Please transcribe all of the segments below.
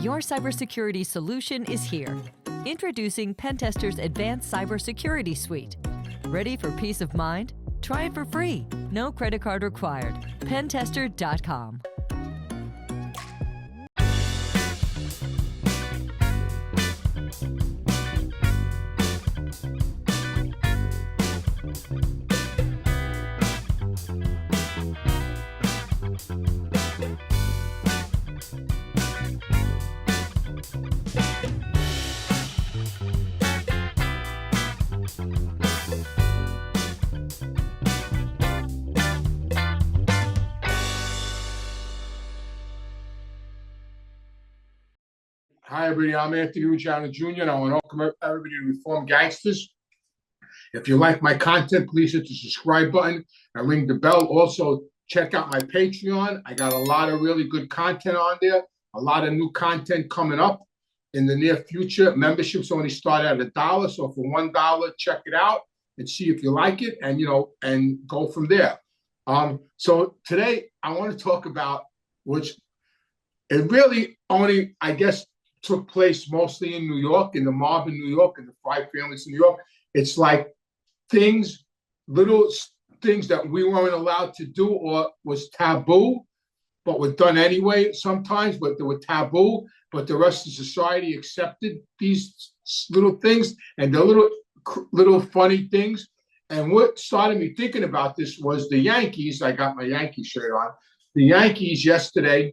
Your cybersecurity solution is here. Introducing Pentester's Advanced Cybersecurity Suite. Ready for peace of mind? Try it for free. No credit card required. Pentester.com. Hi, everybody. I'm Anthony Ruggiano Jr., and I want to welcome everybody to Reform Gangsters. If you like my content, please hit the subscribe button and ring the bell. Also, check out my Patreon. I got a lot of really good content on there, a lot of new content coming up in the near future. Memberships only start at $1, so for $1, check it out and see if you like it, and and go from there. So today I want to talk about which it really only, I guess, took place mostly in New York, in the mob in New York, and the five families in New York. It's like little things that we weren't allowed to do or was taboo, but were done anyway sometimes, but they were taboo, but the rest of society accepted these little things, and the little funny things. And what started me thinking about this was the Yankees. I got my Yankee shirt on. The Yankees yesterday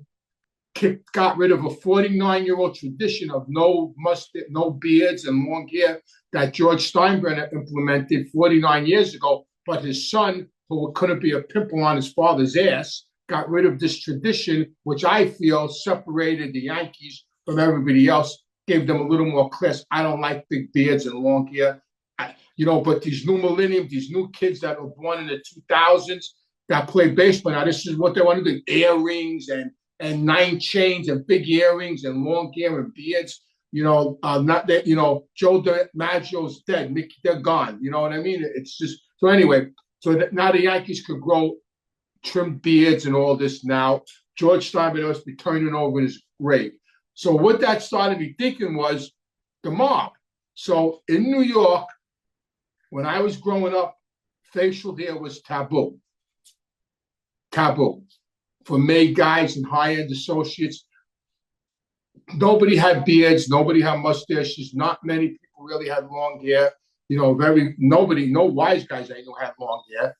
got rid of a 49-year-old tradition of no mustache, no beards, and long hair that George Steinbrenner implemented 49 years ago. But his son, who couldn't be a pimple on his father's ass, got rid of this tradition, which I feel separated the Yankees from everybody else, gave them a little more class. I don't like big beards and long hair, but these new millennium, these new kids that were born in the 2000s that play baseball now, this is what they want to do: earrings and 9 chains and big earrings and long hair and beards. Not that, Joe DiMaggio's dead, Mickey, they're gone. You know what I mean? It's just, so anyway, now the Yankees could grow trimmed beards and all this now. George Steinbrenner must be turning over in his grave. So what that started me thinking was the mob. So in New York, when I was growing up, facial hair was taboo. Taboo. For made guys and high-end associates. Nobody had beards, nobody had mustaches, not many people really had long hair. No wise guys I know had long hair.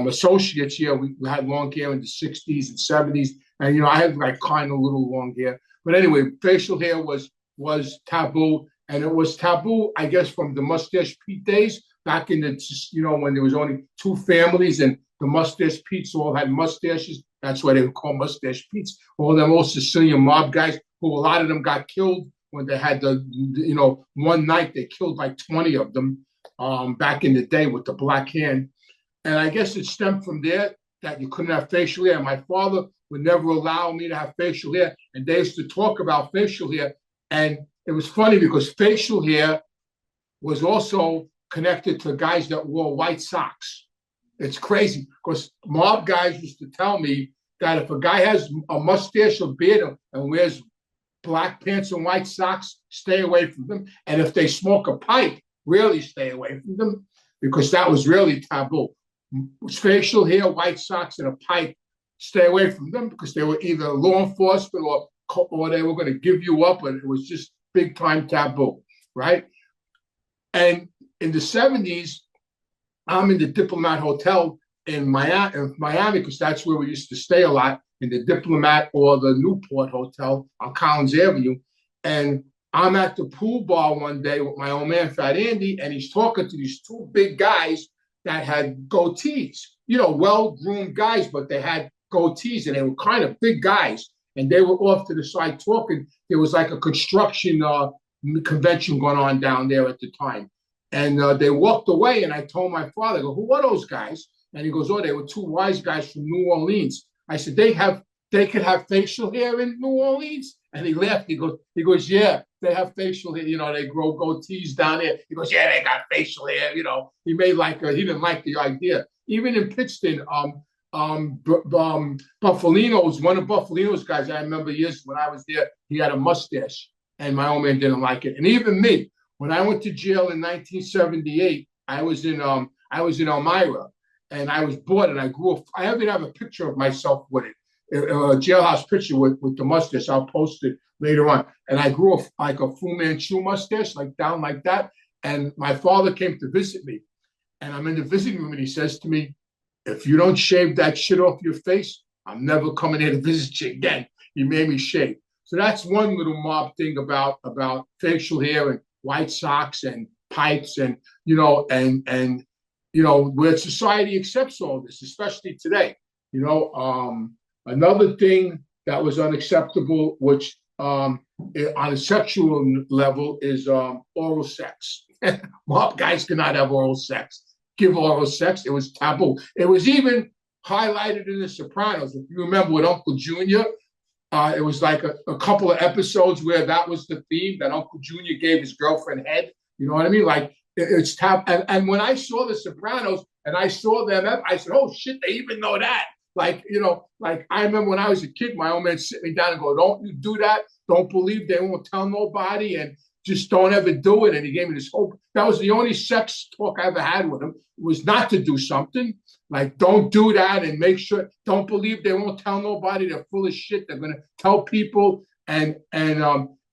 Associates here, we had long hair in the 60s and 70s, and I had like kind of little long hair. But anyway, facial hair was taboo, and it was taboo, I guess, from the Mustache Pete days, back in the, when there was only 2 families and the Mustache Pete's all had mustaches. That's why they were called Mustache Pete's. All them old Sicilian mob guys, who a lot of them got killed when they had one night they killed like 20 of them back in the day with the black hand. And I guess it stemmed from there that you couldn't have facial hair. My father would never allow me to have facial hair. And they used to talk about facial hair. And it was funny because facial hair was also connected to guys that wore white socks. It's crazy because mob guys used to tell me that if a guy has a mustache or beard and wears black pants and white socks, stay away from them. And if they smoke a pipe, really stay away from them, because that was really taboo. Facial hair, white socks, and a pipe, stay away from them, because they were either law enforcement or they were going to give you up, and it was just big time taboo, right? And in the 70s, I'm in the Diplomat Hotel in Miami, because that's where we used to stay a lot, in the Diplomat or the Newport Hotel on Collins Avenue. And I'm at the pool bar one day with my old man, Fat Andy, and he's talking to these 2 big guys that had goatees, well-groomed guys, but they had goatees, and they were kind of big guys. And they were off to the side talking. There was like a construction convention going on down there at the time. And they walked away, and I told my father, I go, who are those guys? And he goes, oh, they were 2 wise guys from New Orleans. I said, they could have facial hair in New Orleans? And he laughed. He goes, yeah, they have facial hair. They grow goatees down there. He goes, yeah, they got facial hair. He made he didn't like the idea. Even in Pittston, Buffalino's, one of Buffalino's guys, I remember years when I was there, he had a mustache, and my old man didn't like it. And even me, when I went to jail in 1978, I was in Elmira, and I was bored, and I grew up. I even have a picture of myself with it, a jailhouse picture with the mustache. I'll post it later on. And I grew up like a Fu Manchu mustache, like down like that. And my father came to visit me, and I'm in the visiting room, and he says to me, "If you don't shave that shit off your face, I'm never coming here to visit you again." He made me shave. So that's one little mob thing about facial hair and white socks and pipes and where society accepts all this, especially today. Another thing that was unacceptable, which on a sexual level, is oral sex. Mob guys cannot have oral sex. Give oral sex. It was taboo. It was even highlighted in The Sopranos. If you remember with Uncle Junior, it was like a couple of episodes where that was the theme, that Uncle Junior gave his girlfriend head. You know what I mean? Like it's taboo. And when I saw The Sopranos and I saw them, I said, "Oh shit, they even know that." Like I remember when I was a kid, my old man sit me down and go, "Don't you do that. Don't believe they won't tell nobody, and just don't ever do it." And he gave me this hope. That was the only sex talk I ever had with him, was not to do something. Like, don't do that, and make sure, don't believe they won't tell nobody. They're full of shit. They're going to tell people. And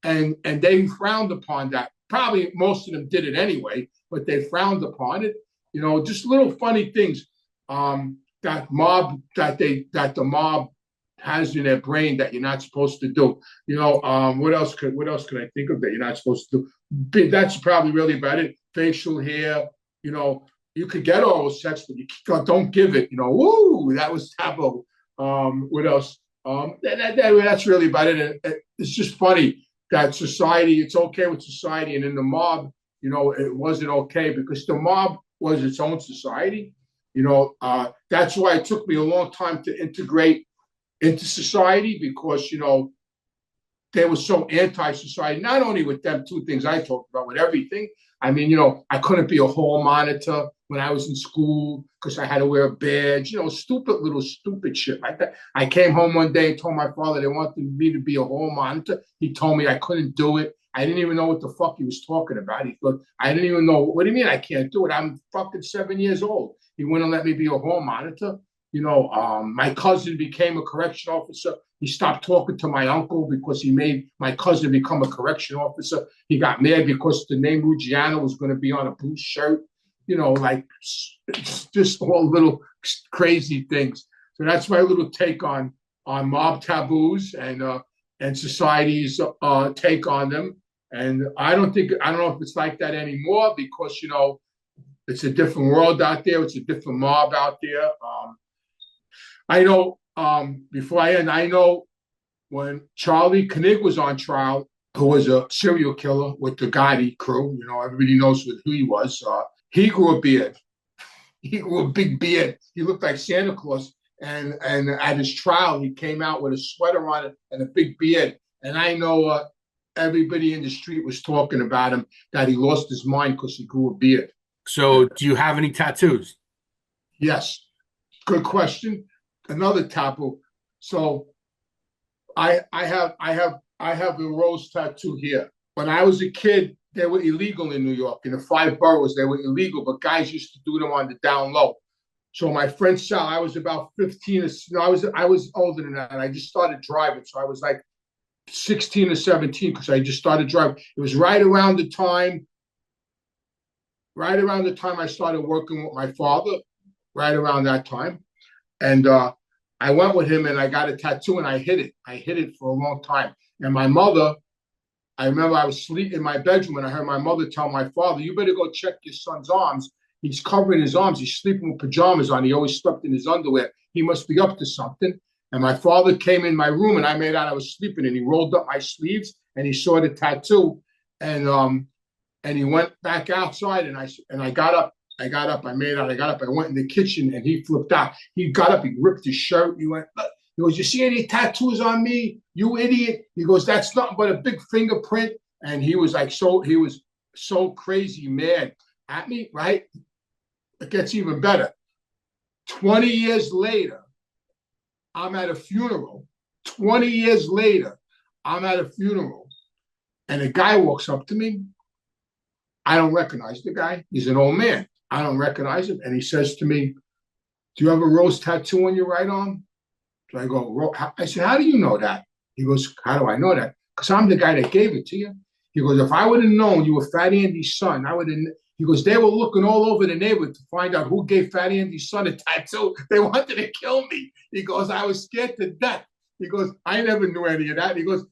they frowned upon that. Probably most of them did it anyway, but they frowned upon it. Just little funny things that the mob has in their brain that you're not supposed to do. What else could I think of that you're not supposed to do? That's probably really about it. Facial hair, you could get oral sex, but you don't give it. Woo, that was taboo. What else? That's really about it. And it's just funny that society, it's okay with society, and in the mob, it wasn't okay, because the mob was its own society. That's why it took me a long time to integrate into society, because they were so anti-society. Not only with them two things I talked about, with everything. I mean, I couldn't be a hall monitor when I was in school because I had to wear a badge. Stupid shit like that. I came home one day and told my father they wanted me to be a hall monitor. He told me I couldn't do it. I didn't even know what the fuck he was talking about. He thought, I didn't even know. What do you mean I can't do it? I'm fucking 7 years old. He wouldn't let me be a hall monitor. My cousin became a correction officer. He stopped talking to my uncle because he made my cousin become a correction officer. He got mad because the name Ruggiano was going to be on a blue shirt. Just all little crazy things. So that's my little take on mob taboos and society's take on them. And I don't know if it's like that anymore, because it's a different world out there. It's a different mob out there. I know, before I end, I know when Charlie Koenig was on trial, who was a serial killer with the Gotti crew, everybody knows who he was. He grew a beard. He grew a big beard. He looked like Santa Claus. And at his trial, he came out with a sweater on it and a big beard. And I know everybody in the street was talking about him, that he lost his mind because he grew a beard. So do you have any tattoos? Yes. Good question. Another taboo. So I have a rose tattoo here. When I was a kid, they were illegal in New York. In the 5 boroughs, they were illegal, but guys used to do them on the down low. So my friend Sal, I was about 15. I was older than that. And I just started driving. So I was like 16 or 17 because I just started driving. It was right around the time I started working with my father, right around that time. And I went with him and I got a tattoo and I hid it. I hid it for a long time. And my mother, I remember I was sleeping in my bedroom and I heard my mother tell my father, "You better go check your son's arms. He's covering his arms. He's sleeping with pajamas on. He always slept in his underwear. He must be up to something." And my father came in my room and I made out I was sleeping, and he rolled up my sleeves and he saw the tattoo, and he went back outside and I got up. I got up. I went in the kitchen and he flipped out. He got up. He ripped his shirt. He went. He goes, "You see any tattoos on me, you idiot?" He goes, "That's nothing but a big fingerprint." And he was so crazy mad at me, right? It gets even better. 20 years later, I'm at a funeral. 20 years later, I'm at a funeral, and a guy walks up to me. I don't recognize the guy. He's an old man. I don't recognize him. And he says to me, "Do you have a rose tattoo on your right arm?" So I go, I said, "How do you know that?" He goes, "How do I know that? Because I'm the guy that gave it to you." He goes, "If I would have known you were Fat Andy's son, I would have." He goes, "They were looking all over the neighborhood to find out who gave Fat Andy's son a tattoo. They wanted to kill me." He goes, "I was scared to death." He goes, "I never knew any of that." He goes,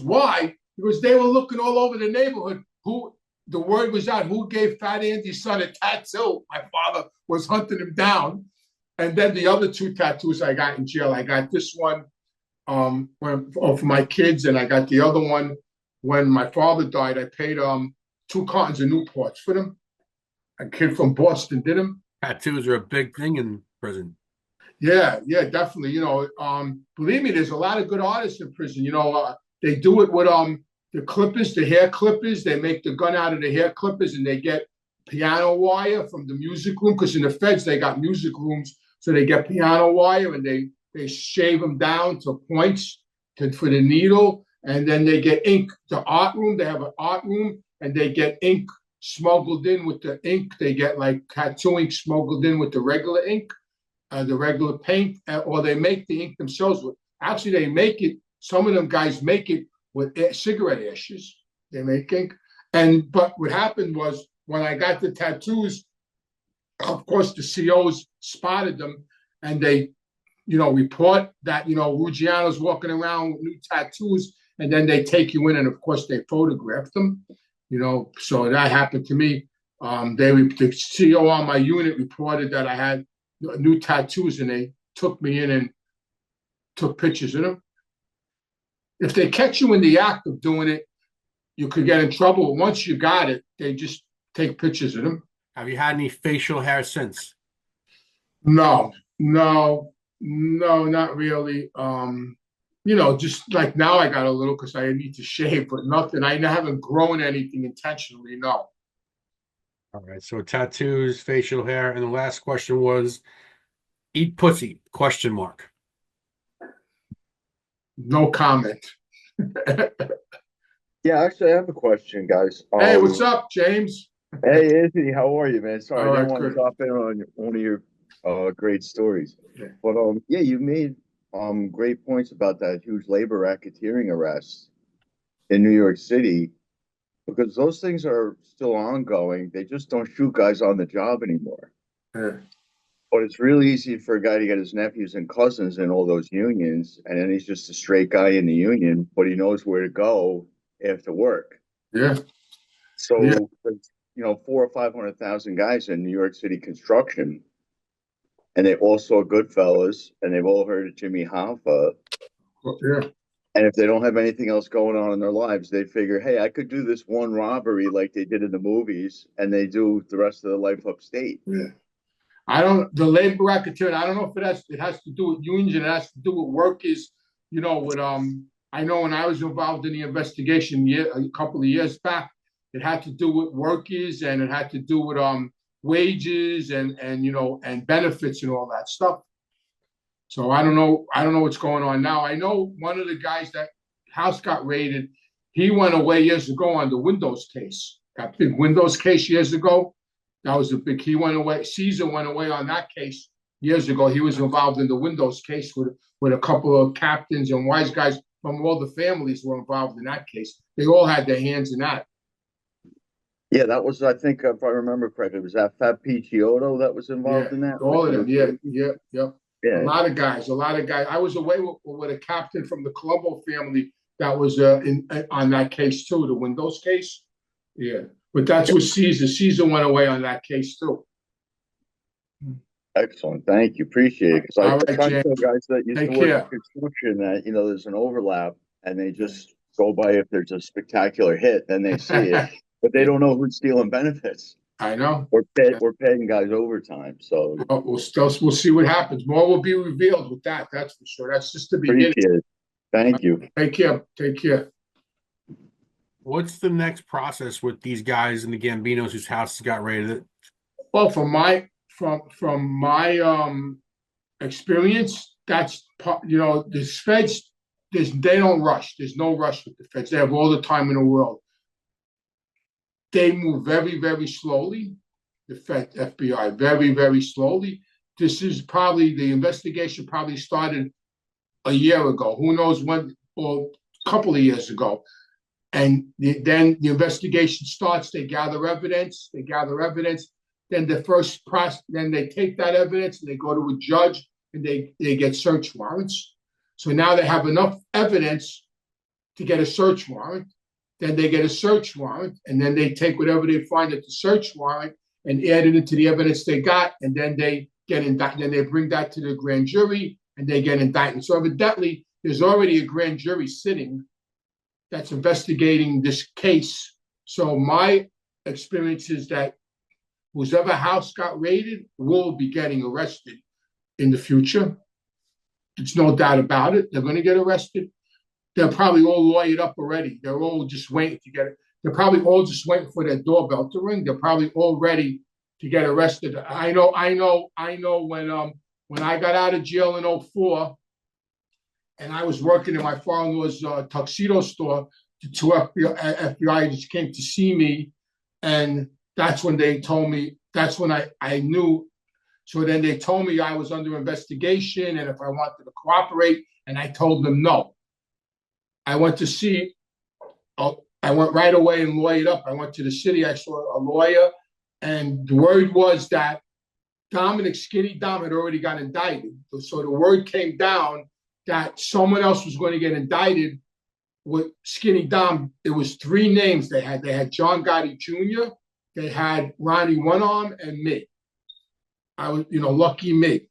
"Why?" He goes, "They were looking all over the neighborhood. The word was out who gave Fat Andy's son a tattoo." My father was hunting him down. And then the other two tattoos I got in jail, I got this one for my kids, and I got the other one when my father died. I paid 2 cartons of Newports for them. A kid from Boston did them. Tattoos are a big thing in prison. Yeah, definitely. Believe me, there's a lot of good artists in prison. They do it with the clippers, the hair clippers. They make the gun out of the hair clippers, and they get piano wire from the music room, because in the feds they got music rooms, so they get piano wire and they shave them down to points for the needle, and then they get ink. The art room, they have an art room, and they get ink smuggled in with the ink. They get like tattoo ink smuggled in with the regular ink, the regular paint, or they make the ink themselves. Actually, they make it. Some of them guys make it with cigarette ashes. They make ink. But what happened was, when I got the tattoos, of course, the COs spotted them, and they, report that, Ruggiano's walking around with new tattoos, and then they take you in, and of course, they photograph them, So that happened to me. The CO on my unit reported that I had new tattoos, and they took me in and took pictures of them. If they catch you in the act of doing it, you could get in trouble. Once you got it, they just take pictures of them. Have you had any facial hair since? No, not really. Just like now I got a little because I need to shave, but nothing. I haven't grown anything intentionally, no. All right, so tattoos, facial hair, and the last question was, eat pussy, question mark. No comment. Yeah, actually, I have a question, guys. Hey, what's up, James? Hey, Anthony, how are you, man? Sorry, I didn't want good. to stop in on one of your great stories. Yeah. But you made great points about that huge labor racketeering arrest in New York City, because those things are still ongoing. They just don't shoot guys on the job anymore. Yeah. But it's really easy for a guy to get his nephews and cousins in all those unions, and then he's just a straight guy in the union, but he knows where to go after work. Yeah. So, Yeah. 400,000 or 500,000 guys in New York City construction, and they all saw Goodfellas, and they've all heard of Jimmy Hoffa. Yeah. And if they don't have anything else going on in their lives, they figure, hey, I could do this one robbery like they did in the movies, and they do the rest of their life upstate. Yeah. The labor racketeering, I don't know if it has to do with unions, and it has to do with workers, I know when I was involved in the investigation a couple of years back, it had to do with workers, and it had to do with wages and benefits and all that stuff. So I don't know what's going on now. I know one of the guys that house got raided, he went away years ago on the Windows case. That big Windows case years ago. That was he went away. Caesar went away on that case years ago. He was involved in the Windows case with a couple of captains and wise guys from all the families were involved in that case. They all had their hands in that. Yeah, that was, I think, if I remember correctly, was that Fat Picciotto that was involved in that? All of them, yeah. Yeah. A lot of guys. I was away with a captain from the Colombo family that was on that case too, the Windows case. Yeah, but that's with Caesar. Caesar went away on that case too. Excellent, thank you, appreciate it. Because I try to tell guys that used to work in construction that there's an overlap, and they just go by if there's a spectacular hit, then they see it, but they don't know who's stealing benefits. I know. We're paying guys overtime, so we'll see what happens. More will be revealed with that. That's for sure. That's just the beginning. Appreciate it. Thank you. Take care. What's the next process with these guys and the Gambinos whose houses got raided? Well, from my experience, that's the feds. They don't rush. There's no rush with the feds. They have all the time in the world. They move very, very slowly. The FBI, very, very slowly. This is probably the investigation probably started a year ago. Who knows when, or a couple of years ago. And then the investigation starts. They gather evidence. Then then they take that evidence and they go to a judge and they get search warrants. So now they have enough evidence to get a search warrant. Then they get a search warrant, and then they take whatever they find at the search warrant and add it into the evidence they got, and then they get indicted. Then they bring that to the grand jury and they get indicted. So evidently, there's already a grand jury sitting that's investigating this case. So my experience is that whoever house got raided will be getting arrested in the future. There's no doubt about it. They're going to get arrested. They're probably all lawyered up already. They're all just waiting to get it. They're probably all just waiting for their doorbell to ring. They're probably all ready to get arrested. I know. When I got out of jail in 2004, and I was working in my father-in-law's tuxedo store, the two FBI agents came to see me, and that's when they told me. That's when I knew. So then they told me I was under investigation, and if I wanted to cooperate, and I told them no. I went right away and lawyered up. I went to the city. I saw a lawyer, and the word was that Skinny Dom had already got indicted. So the word came down that someone else was going to get indicted with Skinny Dom. It was three names they had. They had John Gotti Jr., they had Ronnie One Arm, and me. I was, lucky me.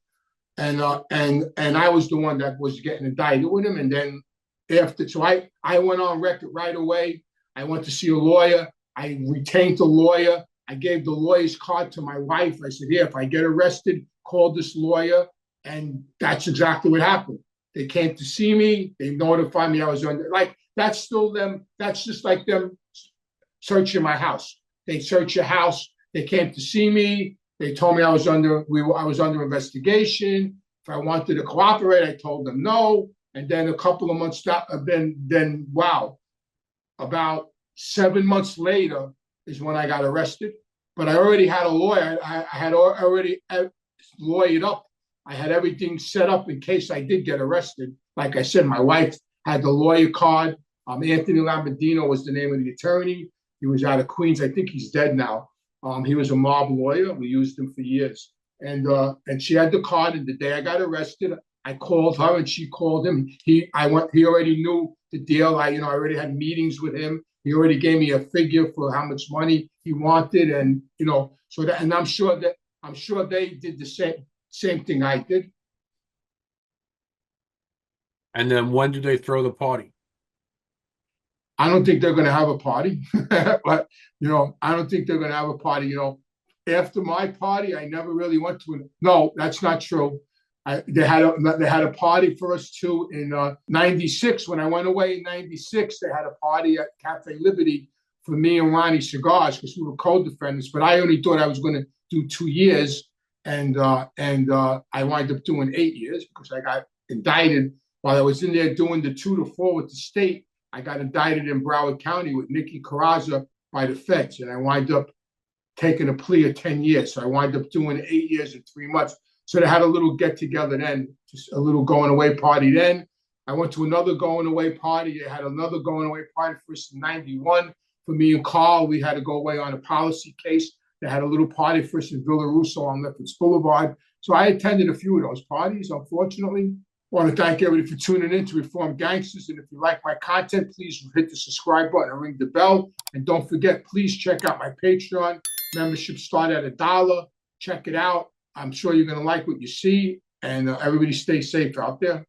And I was the one that was getting indicted with him. And then so I went on record right away. I went to see a lawyer. I retained the lawyer. I gave the lawyer's card to my wife. I said, if I get arrested, call this lawyer. And that's exactly what happened. They came to see me. They notified me I was under, that's still them. That's just like them searching my house. They search your house. They came to see me. They told me I was under investigation. If I wanted to cooperate, I told them no. And then a couple of months, about 7 months later is when I got arrested. But I already had a lawyer. I had already lawyered up. I had everything set up in case I did get arrested. Like I said, my wife had the lawyer card. Anthony Ruggiano was the name of the attorney. He was out of Queens. I think he's dead now. He was a mob lawyer. We used him for years. And she had the card. And the day I got arrested, I called her and she called him. He already knew the deal. I already had meetings with him. He already gave me a figure for how much money he wanted. And, so that, and I'm sure they did the same thing I did. And then when do they throw the party? I don't think they're going to have a party, but, I don't think they're going to have a party. After my party, I never really went to it. No, that's not true. They had a party for us too in 96. When I went away in 96, they had a party at Cafe Liberty for me and Ronnie Cigars because we were co-defendants. But I only thought I was going to do 2 years, and I wound up doing 8 years because I got indicted while I was in there doing the 2 to 4 with the state. I got indicted in Broward County with Nicky Carrazza by the feds, and I wind up taking a plea of 10 years. So I wind up doing 8 years and 3 months. So they had a little get together then, just a little going away party then. I went to another going away party. They had another going away party for us in 91. For me and Carl, we had to go away on a policy case. They had a little party for us in Villa Russo on Lefferts Boulevard. So I attended a few of those parties, unfortunately. I want to thank everybody for tuning in to Reform Gangsters. And if you like my content, please hit the subscribe button and ring the bell. And don't forget, please check out my Patreon. Membership start at $1. Check it out. I'm sure you're going to like what you see. And everybody stay safe out there.